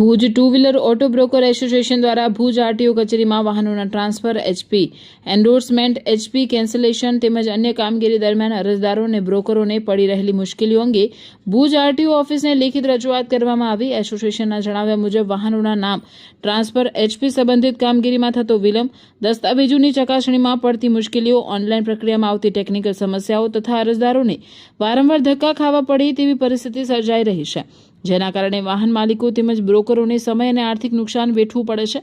Bhuj two wheeler auto broker association દ્વારા Bhuj RTO કચેરીમાં વાહનોના transfer, HP endorsement, HP cancellation તેમજ અન્ય કામગીરી દરમિયાન અરજદારો અને બ્રોકરોને પડી રહેલી મુશ્કેલીઓ અંગે ભુજ આરટીઓ ઓફિસને લેખિત રજૂઆત કરવામાં આવી। એસોસિએશનના જણાવ્યા મુજબ વાહનોના નામ ટ્રાન્સફર, એચપી સંબંધિત કામગીરીમાં થતો વિલંબ, દસ્તાવેજોની ચકાસણીમાં પડતી મુશ્કેલીઓ, ઓનલાઈન પ્રક્રિયામાં આવતી ટેકનિકલ સમસ્યાઓ તથા અરજદારોને વારંવાર ધક્કા ખાવા પડે તેવી પરિસ્થિતિ સર્જાઈ રહી છે, જેના કારણે વાહન માલિકો તેમજ બ્રોકરોને સમય અને આર્થિક નુકસાન વેઠવું પડે છે।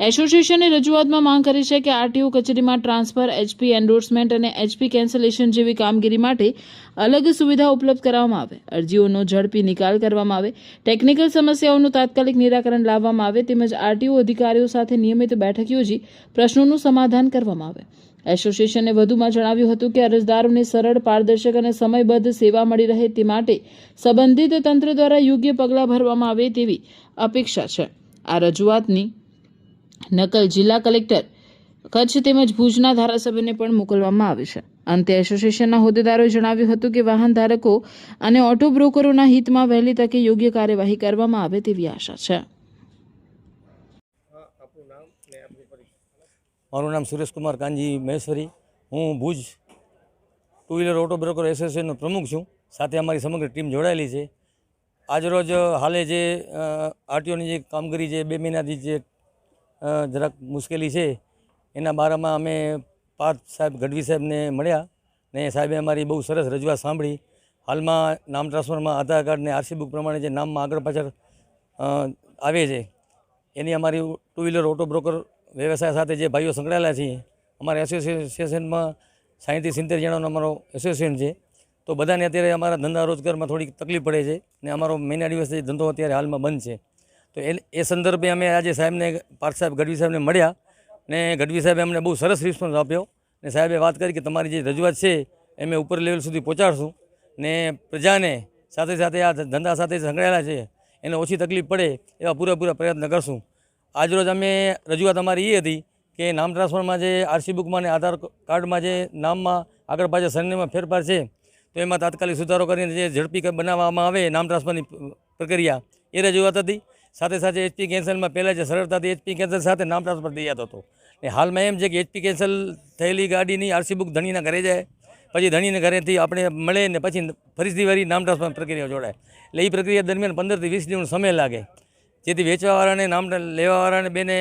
એસોસિએશને રજૂઆતમાં માંગ કરી છે કે આરટીઓ કચેરીમાં ટ્રાન્સફર, એચપી એન્ડોર્સમેન્ટ અને એચપી કેન્સલેશન જેવી કામગીરી માટે અલગ સુવિધા ઉપલબ્ધ કરાવવામાં આવે, અરજીઓનો ઝડપી નિકાલ કરવામાં આવે, ટેકનિકલ સમસ્યાઓનું તાત્કાલિક નિરાકરણ લાવવામાં આવે તેમજ આરટીઓ અધિકારીઓ સાથે નિયમિત બેઠક યોજી પ્રશ્નોનું સમાધાન કરવામાં આવે। એસોસિએશને વધુમાં જણાવ્યું હતું કે અરજદારોને સરળ, પારદર્શક અને સમયબદ્ધ સેવા મળી રહે તે માટે સંબંધિત તંત્ર દ્વારા યોગ્ય પગલાં ભરવામાં આવે તેવી અપેક્ષા છે। આ રજૂઆતની નકલ જિલ્લા કલેક્ટર કચ્છ તેમજ ભુજના ધારાસભ્યને પણ મોકલવામાં આવી છે। અંતે એસોસિએશનના હોદ્દેદારોએ જણાવ્યું હતું કે વાહન ધારકો અને ઓટો બ્રોકરોના હિતમાં વહેલી તકે યોગ્ય કાર્યવાહી કરવામાં આવે તેવી આશા છે। મારું નામ સુરેશકુમાર કાનજી મહેશ્વરી। હું Bhuj two wheeler auto broker એસોસિએશનનો પ્રમુખ છું। સાથે અમારી સમગ્ર ટીમ જોડાયેલી છે। આજરોજ હાલે જે આરટીઓની જે કામગીરી જે 2 મહિનાથી જે જરાક મુશ્કેલી છે એના બારામાં અમે પાર્થ સાહેબ ગઢવી સાહેબને મળ્યા ને સાહેબે અમારી બહુ સરસ રજૂઆત સાંભળી। હાલમાં નામ ટ્રાન્સફરમાં આધાર કાર્ડ ને આરસી બુક પ્રમાણે જે નામમાં આગળ પાછળ આવે છે એની અમારી ટુ વ્હીલર ઓટો બ્રોકર વ્યવસાય સાથે જે ભાઈઓ સંકળાયેલા છીએ, અમારા એસોસિએશનમાં 60-70 જણાનો અમારો એસોસિએશન છે। તો બધાને અત્યારે અમારા ધંધા રોજગારમાં થોડીક તકલીફ પડે છે ને અમારો મહિના દિવસથી ધંધો અત્યારે હાલમાં બંધ છે। તો એ સંદર્ભે અમે આજે સાહેબને, પાર્થ સાહેબ ગઢવી સાહેબને મળ્યા ને ગઢવી સાહેબે અમને બહુ સરસ રિસ્પોન્સ આપ્યો ને સાહેબે વાત કરી કે તમારી જે રજૂઆત છે એ અમે ઉપર લેવલ સુધી પહોંચાડશું ને પ્રજાને સાથે સાથે આ ધંધા સાથે સંકળાયેલા છે એને ઓછી તકલીફ પડે એવા પૂરેપૂરા પ્રયત્ન કરશું। આજરોજ અમે રજૂઆત અમારી એ હતી કે નામ ટ્રાન્સફરમાં જે આરસી બુકમાં અને આધાર કાર્ડમાં જે નામમાં આગળ પાછળ સરનેમમાં ફેરફાર છે તો એમાં તાત્કાલિક સુધારો કરીને જે ઝડપી બનાવવામાં આવે નામ ટ્રાન્સફરની પ્રક્રિયા એ રજૂઆત હતી। સાથે સાથે એચપી કેન્સલમાં પહેલાં જે સરળતાથી એચપી કેન્સલ સાથે નામ ટ્રાન્સફર થઈ જતો હતો ને હાલમાં એમ છે કે એચપી કેન્સલ થયેલી ગાડીની આરસી બુક ધણીના ઘરે જાય, પછી ધણીને ઘરેથી આપણે મળે ને પછી ફરીથી વારી નામ ટ્રાન્સફર પ્રક્રિયા જોડાય। એટલે એ પ્રક્રિયા દરમિયાન 15 થી 20 દિવસનો સમય લાગે, જેથી વેચવાવાળાને નામ લેવાવાળાને બેને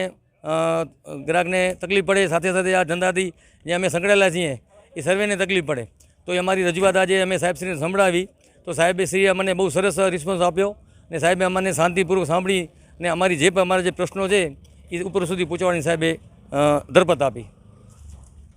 ગ્રાહકને તકલીફ પડે, સાથે સાથે આ ધંધાથી જે અમે સંકળાયેલા છીએ એ સર્વેને તકલીફ પડે। તો એ અમારી રજૂઆત આજે અમે સાહેબશ્રીને સંભળાવી તો સાહેબે શ્રીએ અમને બહુ સરસ રિસ્પોન્સ આપ્યો ને સાહેબે અમને શાંતિપૂર્વક સાંભળી ને અમારા જે પ્રશ્નો છે એ ઉપર સુધી પહોંચવાની સાહેબે ધરપત આપી।